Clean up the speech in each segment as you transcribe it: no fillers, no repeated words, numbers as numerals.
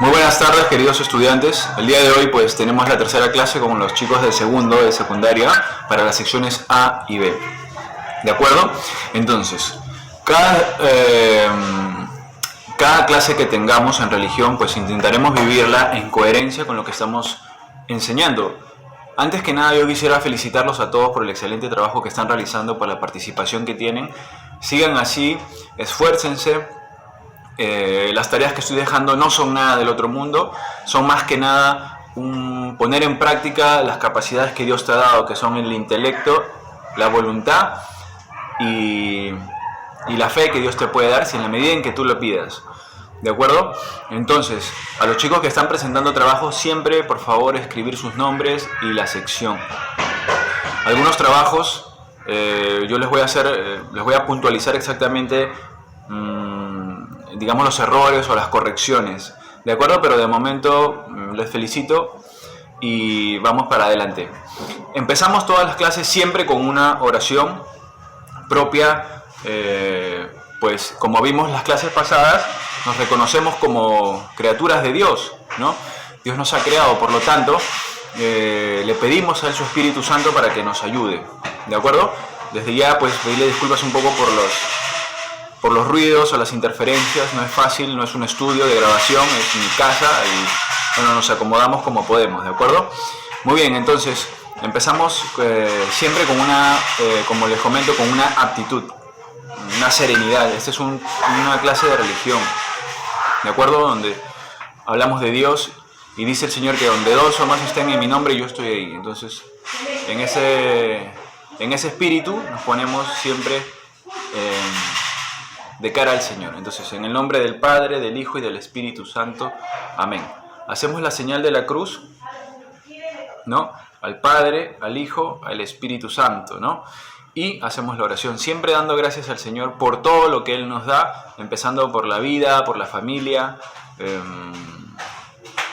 Muy buenas tardes, queridos estudiantes. El día de hoy pues tenemos la tercera clase con los chicos del segundo de secundaria para las secciones A y B. ¿De acuerdo? Entonces, cada clase que tengamos en religión pues intentaremos vivirla en coherencia con lo que estamos enseñando. Antes que nada yo quisiera felicitarlos a todos por el excelente trabajo que están realizando, por la participación que tienen. Sigan así, esfuércense. Las tareas que estoy dejando no son nada del otro mundo, son más que nada poner en práctica las capacidades que Dios te ha dado, que son el intelecto, la voluntad y la fe que Dios te puede dar, si en la medida en que tú lo pidas. ¿De acuerdo? Entonces, a los chicos que están presentando trabajo, siempre por favor escribir sus nombres y la sección. Algunos trabajos yo les voy a puntualizar exactamente digamos los errores o las correcciones, ¿de acuerdo? Pero de momento les felicito y vamos para adelante. Empezamos todas las clases siempre con una oración propia, pues como vimos las clases pasadas, nos reconocemos como criaturas de Dios, ¿no? Dios nos ha creado, por lo tanto, le pedimos a su Espíritu Santo para que nos ayude, ¿de acuerdo? Desde ya, pues pedirle disculpas un poco por los ruidos o las interferencias. No es fácil, no es un estudio de grabación, es mi casa y bueno, nos acomodamos como podemos, ¿de acuerdo? Muy bien, entonces empezamos siempre con como les comento, con una aptitud, una serenidad. Esta es una clase de religión, ¿de acuerdo? Donde hablamos de Dios y dice el Señor que donde dos o más estén en mi nombre, yo estoy ahí. Entonces, en ese espíritu nos ponemos siempre de cara al Señor. Entonces, en el nombre del Padre, del Hijo y del Espíritu Santo. Amén. Hacemos la señal de la cruz, ¿no? Al Padre, al Hijo, al Espíritu Santo, ¿no? Y hacemos la oración, siempre dando gracias al Señor por todo lo que Él nos da, empezando por la vida, por la familia,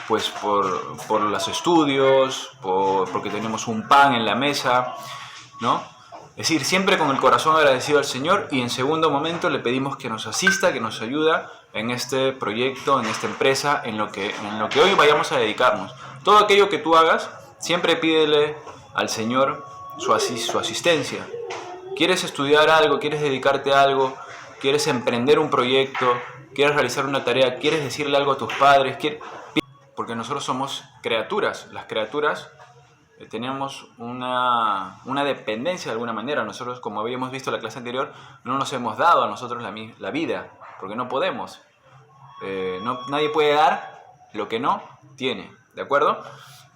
pues por los estudios, porque tenemos un pan en la mesa, ¿no? Es decir, siempre con el corazón agradecido al Señor, y en segundo momento le pedimos que nos asista, que nos ayude en este proyecto, en esta empresa, en lo que hoy vayamos a dedicarnos. Todo aquello que tú hagas, siempre pídele al Señor su asistencia. ¿Quieres estudiar algo? ¿Quieres dedicarte a algo? ¿Quieres emprender un proyecto? ¿Quieres realizar una tarea? ¿Quieres decirle algo a tus padres? Porque nosotros somos criaturas. Las criaturas tenemos una dependencia de alguna manera. Nosotros, como habíamos visto en la clase anterior, no nos hemos dado a nosotros la vida, porque no podemos. Nadie puede dar lo que no tiene, ¿de acuerdo?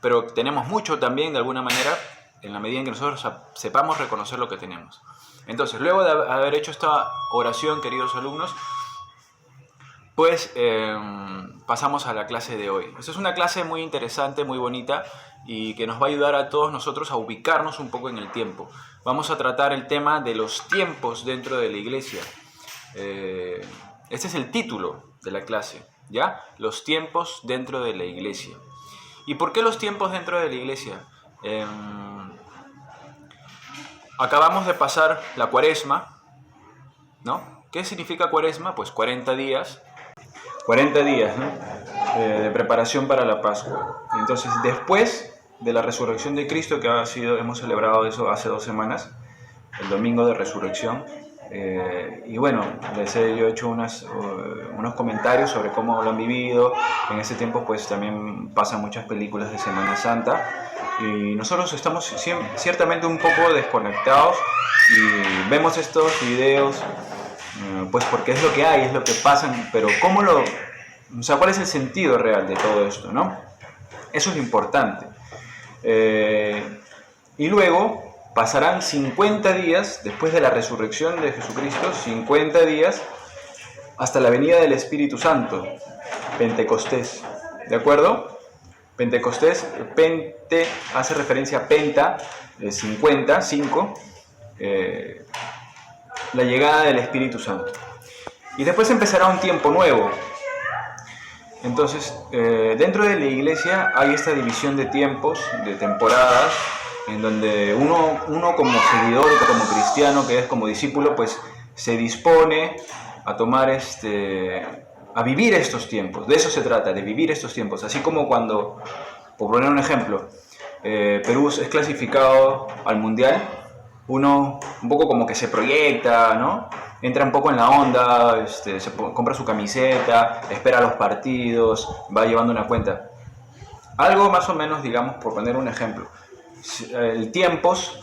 Pero tenemos mucho también, de alguna manera, en la medida en que nosotros sepamos reconocer lo que tenemos. Entonces, luego de haber hecho esta oración, queridos alumnos, pues pasamos a la clase de hoy. Esta es una clase muy interesante, muy bonita, y que nos va a ayudar a todos nosotros a ubicarnos un poco en el tiempo. Vamos a tratar el tema de los tiempos dentro de la iglesia. Este es el título de la clase, ¿ya? Los tiempos dentro de la iglesia. ¿Y por qué los tiempos dentro de la iglesia? Acabamos de pasar la Cuaresma, ¿no? ¿Qué significa Cuaresma? Pues 40 días, ¿no? De preparación para la Pascua. Entonces, después de la resurrección de Cristo, que hemos celebrado eso hace 2 semanas, el domingo de resurrección, y bueno, yo he hecho unos comentarios sobre cómo lo han vivido. En ese tiempo pues también pasan muchas películas de Semana Santa, y nosotros estamos ciertamente un poco desconectados y vemos estos videos pues porque es lo que hay, es lo que pasa, pero ¿cuál es el sentido real de todo esto, no? Eso es lo importante. Y luego pasarán 50 días después de la resurrección de Jesucristo, 50 días hasta la venida del Espíritu Santo, Pentecostés, ¿de acuerdo? Pentecostés, pente hace referencia a penta, 50, 5, la llegada del Espíritu Santo. Y después empezará un tiempo nuevo. Entonces, dentro de la iglesia hay esta división de tiempos, de temporadas, en donde uno como seguidor, como cristiano, que es como discípulo, pues se dispone a tomar a vivir estos tiempos. De eso se trata, de vivir estos tiempos. Así como cuando, por poner un ejemplo, Perú es clasificado al Mundial, uno un poco como que se proyecta, ¿no? Entra un poco en la onda, compra su camiseta, espera los partidos, va llevando una cuenta. Algo más o menos, digamos, por poner un ejemplo, el tiempos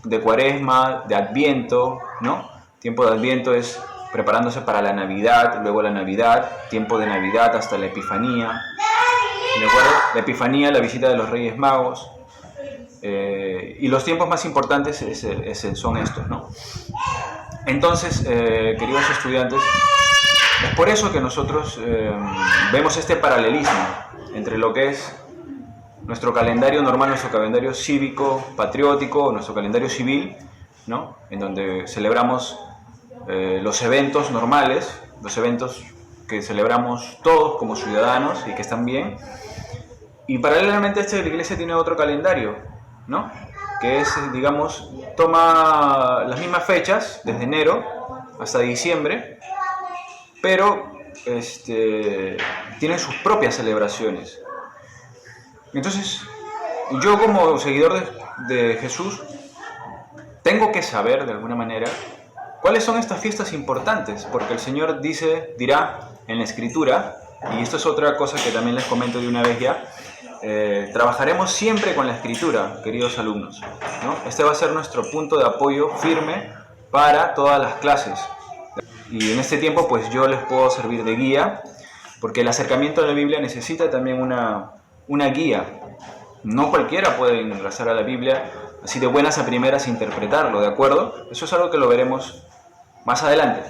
de Cuaresma, de Adviento, ¿no? Tiempo de Adviento es preparándose para la Navidad, luego la Navidad, tiempo de Navidad hasta la Epifanía, ¿de acuerdo? La Epifanía, la visita de los Reyes Magos, y los tiempos más importantes son estos, ¿no? Entonces, queridos estudiantes, es por eso que nosotros vemos este paralelismo entre lo que es nuestro calendario normal, nuestro calendario cívico, patriótico, nuestro calendario civil, ¿no? En donde celebramos los eventos normales, los eventos que celebramos todos como ciudadanos y que están bien. Y paralelamente a este, la iglesia tiene otro calendario, ¿no? Que es, digamos, toma las mismas fechas, desde enero hasta diciembre, pero tiene sus propias celebraciones. Entonces, yo como seguidor de Jesús, tengo que saber de alguna manera cuáles son estas fiestas importantes, porque el Señor dirá en la Escritura, y esto es otra cosa que también les comento de una vez ya, trabajaremos siempre con la Escritura, queridos alumnos, ¿no? Este va a ser nuestro punto de apoyo firme para todas las clases. Y en este tiempo pues yo les puedo servir de guía, porque el acercamiento a la Biblia necesita también una guía. No cualquiera puede ingresar a la Biblia así de buenas a primeras e interpretarlo, ¿de acuerdo? Eso es algo que lo veremos más adelante.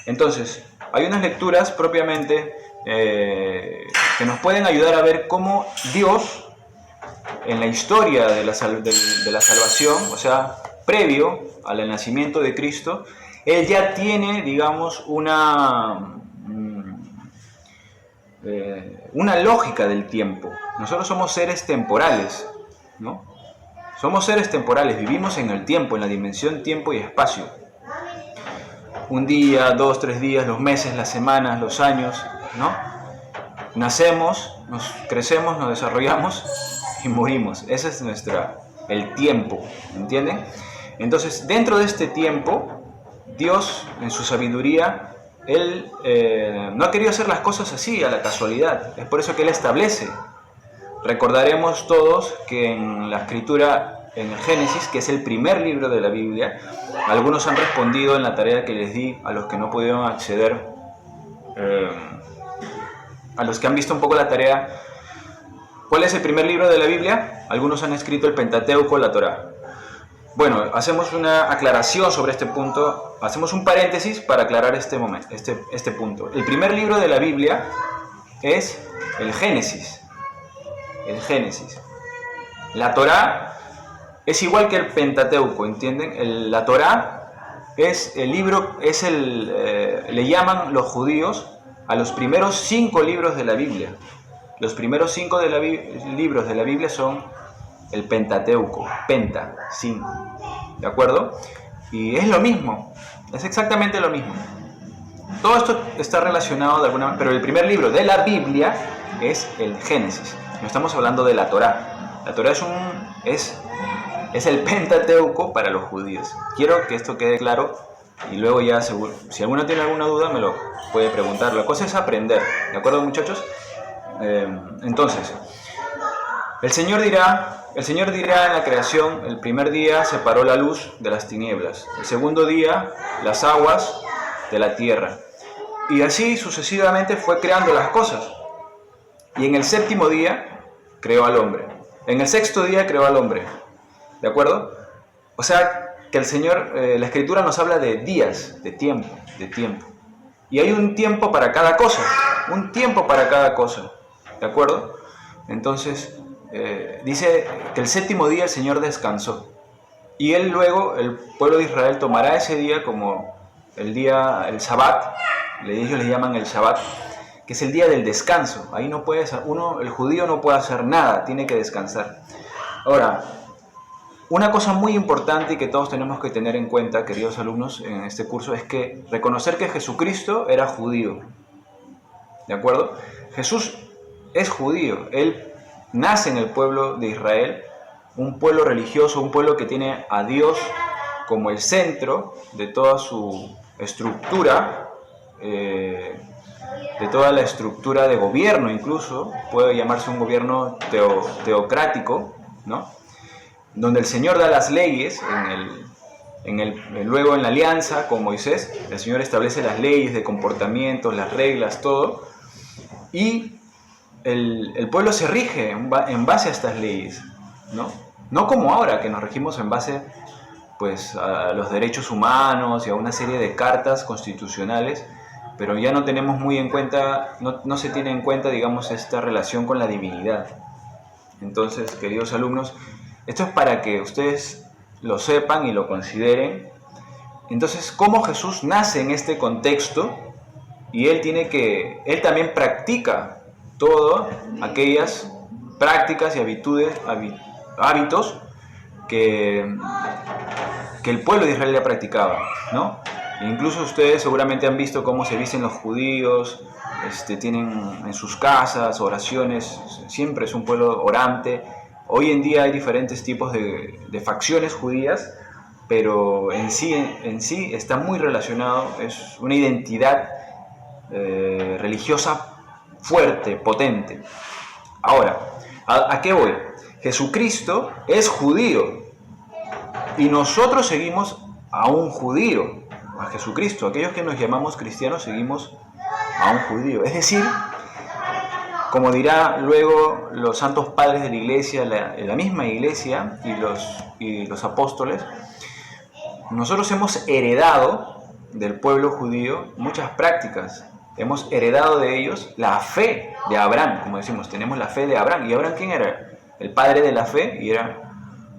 Entonces, hay unas lecturas propiamente que nos pueden ayudar a ver cómo Dios, en la historia de la salvación, o sea, previo al nacimiento de Cristo, Él ya tiene, digamos, una lógica del tiempo. Nosotros somos seres temporales, ¿no? Somos seres temporales, vivimos en el tiempo, en la dimensión tiempo y espacio. Un día, 2, 3 días, los meses, las semanas, los años, ¿no? Nacemos, nos crecemos, nos desarrollamos y morimos. Ese es el tiempo, ¿entienden? Entonces, dentro de este tiempo, Dios, en su sabiduría, Él no ha querido hacer las cosas así, a la casualidad. Es por eso que Él establece. Recordaremos todos que en la Escritura, en el Génesis, que es el primer libro de la Biblia, algunos han respondido en la tarea que les di a los que no pudieron acceder, a los que han visto un poco la tarea. ¿Cuál es el primer libro de la Biblia? Algunos han escrito el Pentateuco, la Torá. Bueno, hacemos una aclaración sobre este punto, hacemos un paréntesis para aclarar este punto. El primer libro de la Biblia es el Génesis. El Génesis. La Torá es igual que el Pentateuco, ¿entienden? La Torá es el libro, le llaman los judíos a los primeros 5 libros de la Biblia. Los primeros 5 libros de la Biblia son el Pentateuco, Penta, 5, ¿de acuerdo? Y es lo mismo, es exactamente lo mismo. Todo esto está relacionado de alguna manera, pero el primer libro de la Biblia es el Génesis. No estamos hablando de la Torá. La Torá es el Pentateuco para los judíos. Quiero que esto quede claro y luego ya seguro, si alguno tiene alguna duda me lo puede preguntar. La cosa es aprender, ¿de acuerdo, muchachos? Entonces, el Señor dirá en la creación: el primer día separó la luz de las tinieblas, el segundo día las aguas de la tierra, y así sucesivamente fue creando las cosas. Y en el séptimo día creó al hombre. En el sexto día creó al hombre, ¿de acuerdo? O sea que el Señor, la Escritura nos habla de días, de tiempo. Y hay un tiempo para cada cosa, ¿de acuerdo? Entonces, dice que el séptimo día el Señor descansó. Y Él luego, el pueblo de Israel tomará ese día como el Shabbat, ellos le llaman el Shabbat, que es el día del descanso. Ahí el judío no puede hacer nada, tiene que descansar. Ahora, una cosa muy importante y que todos tenemos que tener en cuenta, queridos alumnos, en este curso, es que reconocer que Jesucristo era judío. ¿de acuerdo? Jesús es judío, Él nace en el pueblo de Israel, un pueblo religioso, un pueblo que tiene a Dios como el centro de toda su estructura, de toda la estructura de gobierno, incluso puede llamarse un gobierno teocrático, ¿no? Donde el Señor da las leyes, luego en la alianza con Moisés, el Señor establece las leyes de comportamientos, las reglas, todo, y el pueblo se rige en base a estas leyes, ¿no? No como ahora, que nos regimos en base, pues, a los derechos humanos y a una serie de cartas constitucionales, pero ya no tenemos muy en cuenta, no se tiene en cuenta, digamos, esta relación con la divinidad. Entonces, queridos alumnos, esto es para que ustedes lo sepan y lo consideren. Entonces, ¿cómo Jesús nace en este contexto? Y Él también practica todas aquellas prácticas y hábitos que el pueblo de Israel ya practicaba, ¿no? Incluso ustedes seguramente han visto cómo se visten los judíos, tienen en sus casas oraciones, siempre es un pueblo orante. Hoy en día hay diferentes tipos de facciones judías, pero en sí está muy relacionado, es una identidad religiosa fuerte, potente. Ahora, ¿a qué voy? Jesucristo es judío y nosotros seguimos a un judío, a Jesucristo. Aquellos que nos llamamos cristianos seguimos a un judío. Es decir, como dirá luego los santos padres de la iglesia, la misma iglesia y los apóstoles, nosotros hemos heredado del pueblo judío muchas prácticas. Hemos heredado de ellos la fe de Abraham, como decimos, tenemos la fe de Abraham. ¿Y Abraham quién era? El padre de la fe, y era,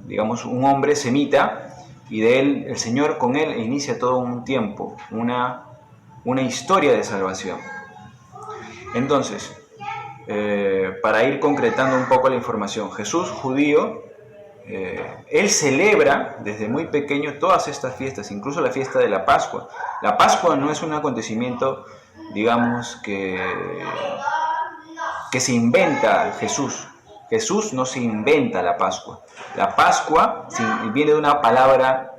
digamos, un hombre semita, y de él, el Señor con él inicia todo un tiempo, una historia de salvación. Entonces, para ir concretando un poco la información, Jesús, judío, él celebra desde muy pequeño todas estas fiestas, incluso la fiesta de la Pascua. La Pascua no es un acontecimiento, digamos, que se inventa Jesús. Jesús no se inventa la Pascua. La Pascua viene de una palabra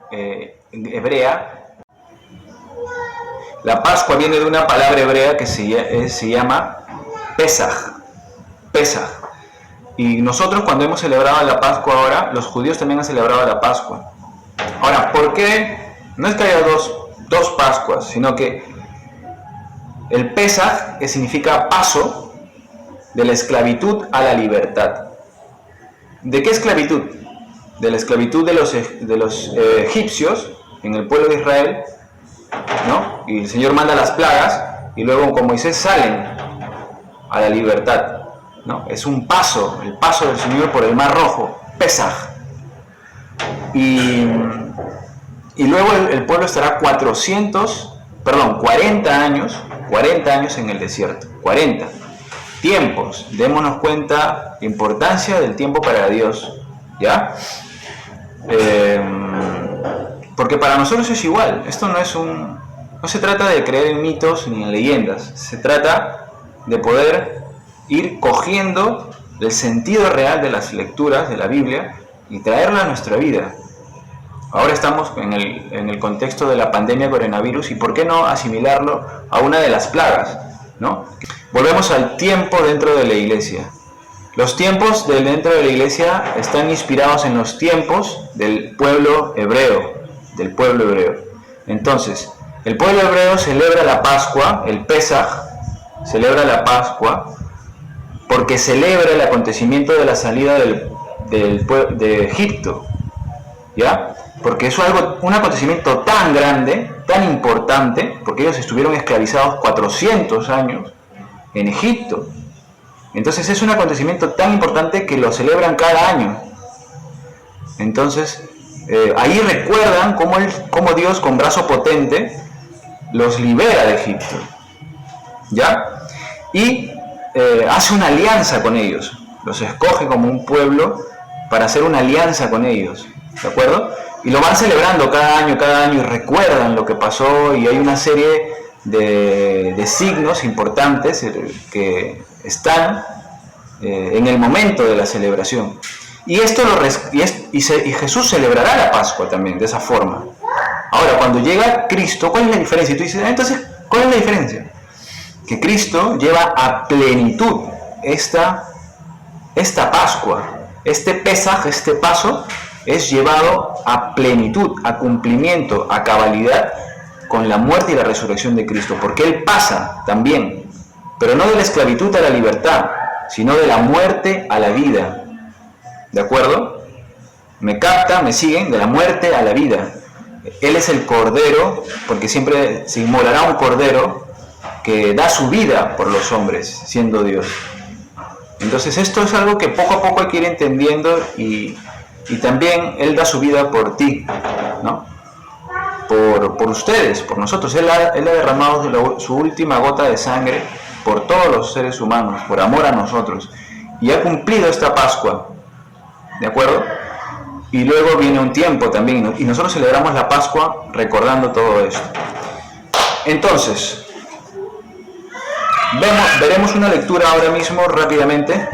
hebrea. La Pascua viene de una palabra hebrea que se llama Pesaj. Pesaj. Y nosotros, cuando hemos celebrado la Pascua ahora, los judíos también han celebrado la Pascua. Ahora, ¿por qué? No es que haya dos Pascuas, sino que el Pesaj, que significa paso de la esclavitud a la libertad. ¿De qué esclavitud? De la esclavitud de los egipcios en el pueblo de Israel, ¿no? Y el Señor manda las plagas y luego con Moisés salen a la libertad, ¿no? Es un paso, el paso del Señor por el Mar Rojo, Pesaj. Y luego el pueblo estará 40 años en el desierto. 40 tiempos. Démonos cuenta la importancia del tiempo para Dios, ¿ya? Porque para nosotros es igual. Esto no se trata de creer en mitos ni en leyendas. Se trata de poder ir cogiendo el sentido real de las lecturas de la Biblia y traerla a nuestra vida. Ahora estamos en el contexto de la pandemia coronavirus, y ¿por qué no asimilarlo a una de las plagas, ¿no? Volvemos al tiempo dentro de la iglesia. Los tiempos dentro de la iglesia están inspirados en los tiempos del pueblo hebreo. Entonces, el pueblo hebreo celebra la Pascua, el Pesaj, celebra la Pascua porque celebra el acontecimiento de la salida de Egipto, ¿ya? Porque es un acontecimiento tan grande, tan importante, porque ellos estuvieron esclavizados 400 años en Egipto. Entonces es un acontecimiento tan importante que lo celebran cada año. Entonces, ahí recuerdan cómo Dios con brazo potente los libera de Egipto, ¿ya? Y hace una alianza con ellos, los escoge como un pueblo para hacer una alianza con ellos, ¿de acuerdo? Y lo van celebrando cada año y recuerdan lo que pasó, y hay una serie de signos importantes que están en el momento de la celebración. Y Jesús celebrará la Pascua también de esa forma. Ahora, cuando llega Cristo, ¿cuál es la diferencia? Y tú dices, entonces, ¿cuál es la diferencia? Que Cristo lleva a plenitud esta Pascua, este Pesaj, este paso, es llevado a plenitud, a cumplimiento, a cabalidad con la muerte y la resurrección de Cristo, porque Él pasa también, pero no de la esclavitud a la libertad, sino de la muerte a la vida. ¿De acuerdo? ¿Me capta? ¿Me siguen? De la muerte a la vida. Él es el Cordero, porque siempre se inmolará un Cordero que da su vida por los hombres, siendo Dios. Entonces esto es algo que poco a poco hay que ir entendiendo y también Él da su vida por ti, ¿no? Por ustedes, por nosotros. Él ha derramado su última gota de sangre por todos los seres humanos, por amor a nosotros. Y ha cumplido esta Pascua, ¿de acuerdo? Y luego viene un tiempo también, y nosotros celebramos la Pascua recordando todo esto. Entonces, veremos una lectura ahora mismo rápidamente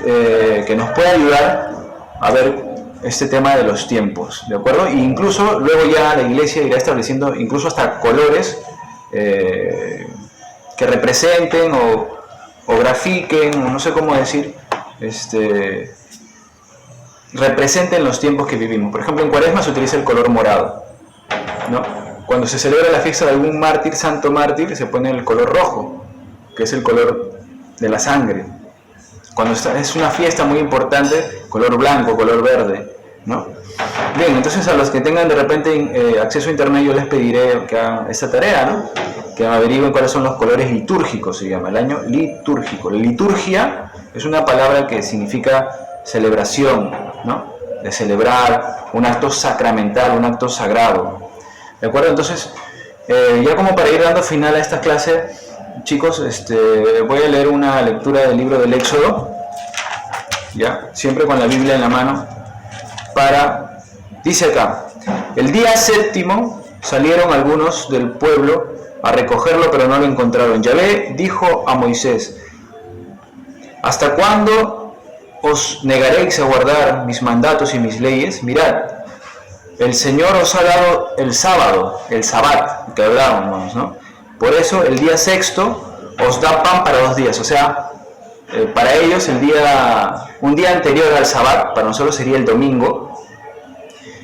que nos puede ayudar a ver este tema de los tiempos, ¿de acuerdo? E incluso luego ya la iglesia irá estableciendo incluso hasta colores que representen o grafiquen, o no sé cómo decir, representen los tiempos que vivimos. Por ejemplo, en Cuaresma se utiliza el color morado, ¿no? Cuando se celebra la fiesta de algún mártir, santo mártir, se pone el color rojo, que es el color de la sangre. Cuando es una fiesta muy importante, color blanco, color verde, ¿no? Bien, entonces a los que tengan de repente acceso a internet, yo les pediré que hagan esta tarea, ¿no? Que averigüen cuáles son los colores litúrgicos, se llama, el año litúrgico. La liturgia es una palabra que significa celebración, ¿no? De celebrar un acto sacramental, un acto sagrado, ¿de acuerdo? Entonces, ya como para ir dando final a esta clase, chicos, voy a leer una lectura del libro del Éxodo, ya, siempre con la Biblia en la mano, dice acá: el día séptimo salieron algunos del pueblo a recogerlo, pero no lo encontraron. Yahvé dijo a Moisés: ¿hasta cuándo os negaréis a guardar mis mandatos y mis leyes? Mirad, el Señor os ha dado el sábado, el sabbat, que hablábamos, ¿no? Por eso el día sexto os da pan para 2 días, o sea, para ellos un día anterior al sabbat, para nosotros sería el domingo.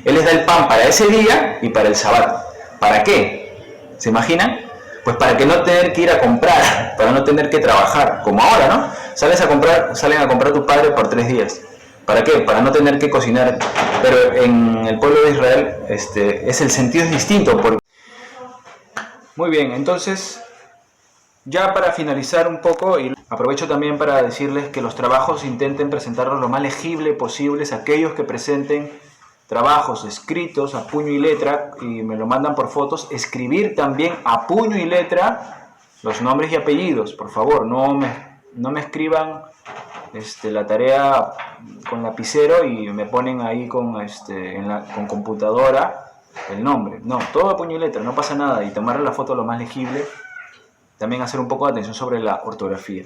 Él les da el pan para ese día y para el sabbat. ¿Para qué? ¿Se imaginan? Pues para que no tener que ir a comprar, para no tener que trabajar, como ahora, ¿no? Salen a comprar tu padre por 3 días. ¿Para qué? Para no tener que cocinar. Pero en el pueblo de Israel el sentido es distinto. Muy bien, entonces, ya para finalizar un poco, y aprovecho también para decirles que los trabajos intenten presentarlos lo más legible posibles, aquellos que presenten trabajos escritos a puño y letra y me lo mandan por fotos, escribir también a puño y letra los nombres y apellidos, por favor, no me escriban la tarea con lapicero y me ponen ahí con computadora el nombre. No, todo a puño y letra, no pasa nada, y tomarle la foto lo más legible. También hacer un poco de atención sobre la ortografía.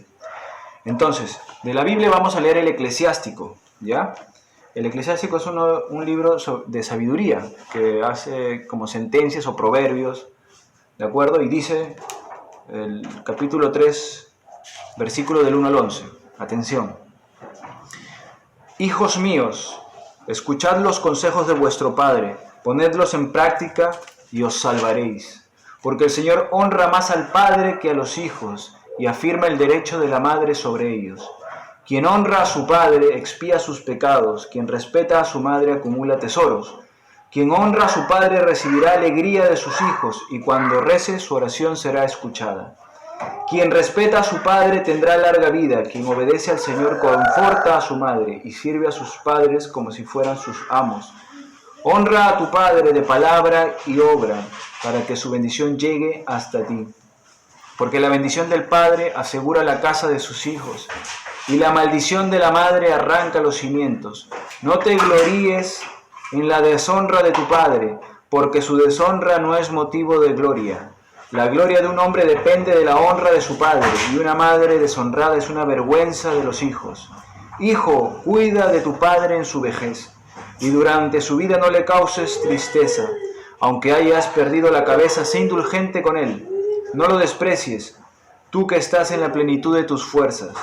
Entonces, de la Biblia vamos a leer el Eclesiástico, ¿ya? El Eclesiástico es un libro de sabiduría que hace como sentencias o proverbios, ¿de acuerdo? Y dice el capítulo 3, versículo del 1 al 11. Atención. Hijos míos, escuchad los consejos de vuestro Padre, ponedlos en práctica y os salvaréis. Porque el Señor honra más al Padre que a los hijos y afirma el derecho de la madre sobre ellos. Quien honra a su padre expía sus pecados, quien respeta a su madre acumula tesoros. Quien honra a su padre recibirá alegría de sus hijos, y cuando rece su oración será escuchada. Quien respeta a su padre tendrá larga vida, quien obedece al Señor conforta a su madre, y sirve a sus padres como si fueran sus amos. Honra a tu padre de palabra y obra, para que su bendición llegue hasta ti. Porque la bendición del padre asegura la casa de sus hijos, y la maldición de la madre arranca los cimientos. No te gloríes en la deshonra de tu padre, porque su deshonra no es motivo de gloria. La gloria de un hombre depende de la honra de su padre, y una madre deshonrada es una vergüenza de los hijos. Hijo, cuida de tu padre en su vejez, y durante su vida no le causes tristeza. Aunque hayas perdido la cabeza, sé indulgente con él. No lo desprecies, tú que estás en la plenitud de tus fuerzas.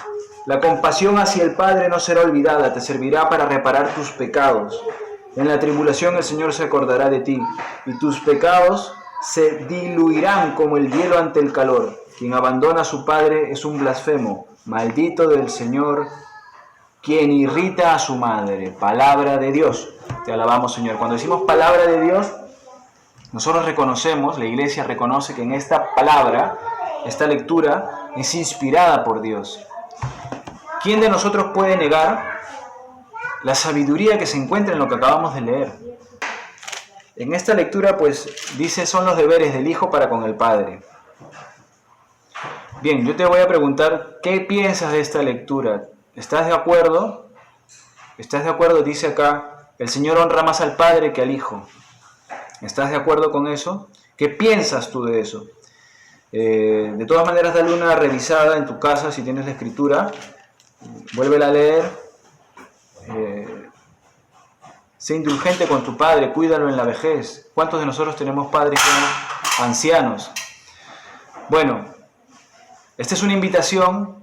La compasión hacia el Padre no será olvidada, te servirá para reparar tus pecados. En la tribulación el Señor se acordará de ti, y tus pecados se diluirán como el hielo ante el calor. Quien abandona a su padre es un blasfemo. Maldito del Señor quien irrita a su madre. Palabra de Dios. Te alabamos, Señor. Cuando decimos palabra de Dios, nosotros reconocemos, la iglesia reconoce que en esta palabra, esta lectura, es inspirada por Dios. ¿Quién de nosotros puede negar la sabiduría que se encuentra en lo que acabamos de leer? En esta lectura, pues, dice, son los deberes del Hijo para con el Padre. Bien, yo te voy a preguntar, ¿qué piensas de esta lectura? ¿Estás de acuerdo? ¿Estás de acuerdo? Dice acá, el Señor honra más al Padre que al Hijo. ¿Estás de acuerdo con eso? ¿Qué piensas tú de eso? De todas maneras, dale una revisada en tu casa si tienes la escritura. Vuélvela a leer. Sé indulgente con tu padre, cuídalo en la vejez. ¿Cuántos de nosotros tenemos padres que son ancianos? Bueno, esta es una invitación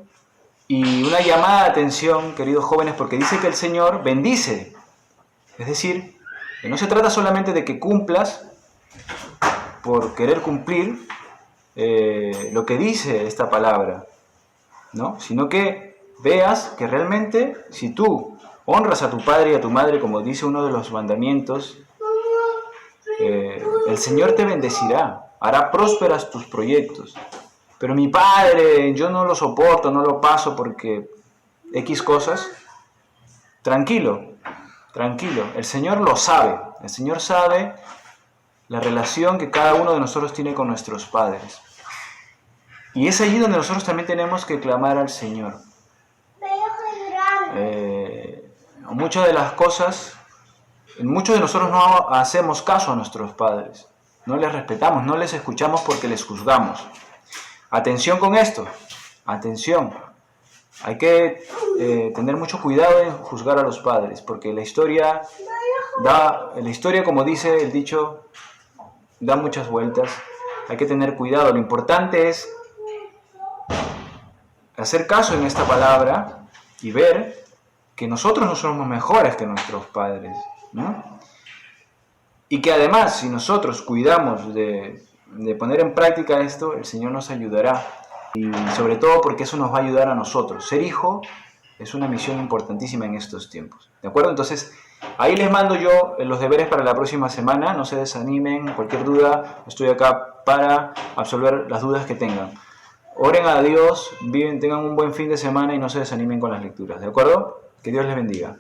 y una llamada de atención, queridos jóvenes, porque dice que el Señor bendice. Es decir, que no se trata solamente de que cumplas por querer cumplir lo que dice esta palabra, ¿no? Sino que veas que realmente si tú honras a tu padre y a tu madre, como dice uno de los mandamientos, el Señor te bendecirá, hará prósperas tus proyectos. Pero mi padre, yo no lo soporto, no lo paso porque X cosas. Tranquilo, tranquilo. El Señor lo sabe. El Señor sabe la relación que cada uno de nosotros tiene con nuestros padres. Y es allí donde nosotros también tenemos que clamar al Señor. Muchas de las cosas, muchos de nosotros no hacemos caso a nuestros padres. No les respetamos, no les escuchamos porque les juzgamos. Atención con esto, atención. Hay que tener mucho cuidado en juzgar a los padres, porque la historia, como dice el dicho, da muchas vueltas. Hay que tener cuidado. Lo importante es hacer caso en esta palabra y ver que nosotros no somos mejores que nuestros padres, ¿no? Y que además, si nosotros cuidamos de poner en práctica esto, el Señor nos ayudará. Y sobre todo porque eso nos va a ayudar a nosotros. Ser hijo es una misión importantísima en estos tiempos. ¿De acuerdo? Entonces, ahí les mando yo los deberes para la próxima semana. No se desanimen. Cualquier duda, estoy acá para absolver las dudas que tengan. Oren a Dios, tengan un buen fin de semana y no se desanimen con las lecturas. ¿De acuerdo? Que Dios les bendiga.